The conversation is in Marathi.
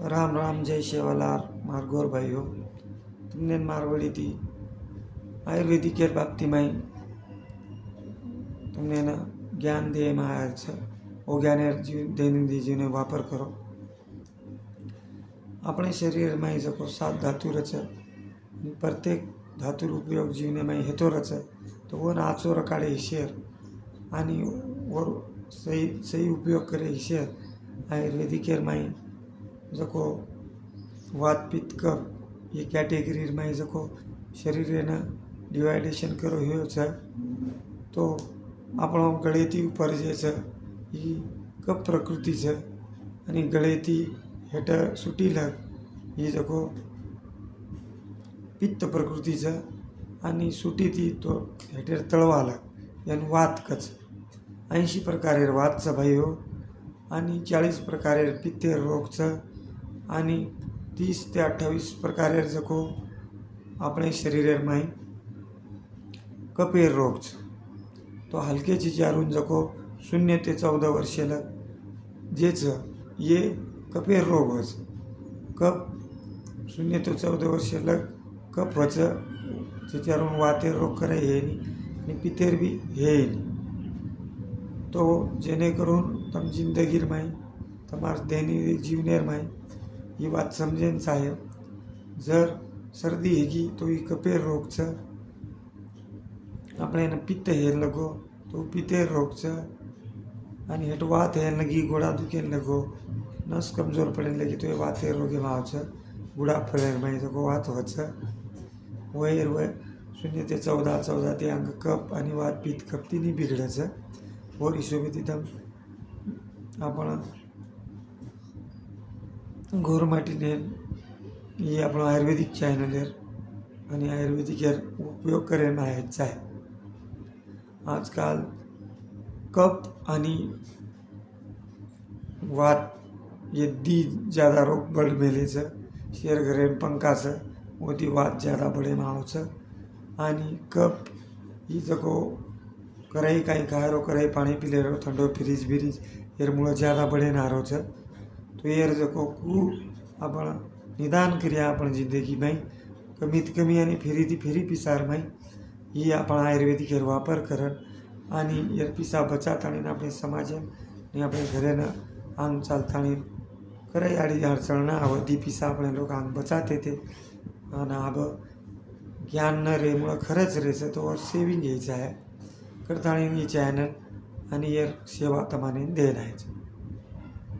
राम राम जय शेवालाल मारगोर भाई हो तुमने मारवाड़ी थी आयुर्वेदिक केर बाबती में तुमने ना ज्ञान दे में आया है वो ज्ञान दैनंदिन जीवन वापर करो। अपने शरीर में जको 7 धातु रचे प्रत्येक धातु उपयोग जीवन में हेतो रचे तो वो नाचो रकाड़े हिशेर आणि और सही उपयोग करे हिशेर आयुर्वेदिक केर में जको वात पित्त कफ ये कैटेगरी में जको शरीर ने डिवाइडेशन करो हो तो आपणो गळेती ऊपर जे छे ई कफ प्रकृति है आणि गळेती हेठ सुटी लग ये जको पित्त प्रकृति है आणि सुटी थी तो हेठेर तळवा लग यान वात कच 80 प्रकारेर वात छ भाई हो आणि 40 प्रकारेर पित्तेर रोग छ आणि 30 ते 28 प्रकारेर जको अपने शरीरेर में कपेर रोग छ तो हल्के चीजारून जको 0 ते 14 वर्षे लग जे छ ये कपेर रोग हो कप 0 ते 14 वर्षे लग कप हो चीजारून वातेर रोग करे हे नहीं आणि पित्तेर भी हे नहीं तो जेने करून तम जिंदगी में तमार दैनिक जीवनेर में ये बात समझेन साहेब जर सर्दी हेगी तो ये कपेर रोग छ अपने ने पित्त हेन लगो तो पित्तेर रोग छ आणि हेठ वात हेन लगी गोड़ा दुखेन लगो नस कमजोर पड़ने लगी तो ये वातेर रोगे में छ बुढ़ापे में जको वात हो छ वयर वय 0 ते 14 ते अंग कप आणि वात पित्त कप तिनी बिगड़े छ और हिशोबे तिथं आपण गोरमाटीने ये आपण आयुर्वेदिक चॅनलर आणि आयुर्वेदिक उपयोग करेन आहेत आहे आजकाल कप आणि वात ये दी ज़्यादा रोग बढ़ मेले छ शेर घरे पंखा छ मोती वात ज़्यादा बढ़े में आव छ आणि कप ये जको कराई कहीं खायरो कराई पानी पी ले रो ठंडो फ्रीज ब्रीज एर मुळे ज़्यादा बढ़े नारो छ तो एर जको कू आपण निदान करिया आपण जिंदगी में कमीत कमी आणि फेरी पिसार में ये आपण आयुर्वेदिक एर वापर करन आणि एर पिसा बचाताणी अपने समाज ने अपने घरे न आंग चालताणी कराई आड़ी अडचण ना आव दी पिसा अपने लोग आंग बचाते थे आणि अब ज्ञान न रे मुळे खरंच रेचं तो सेविंग घ्यायचं आहे करताणी ये चॅनल आणि एर सेवा तमाने देण आहे।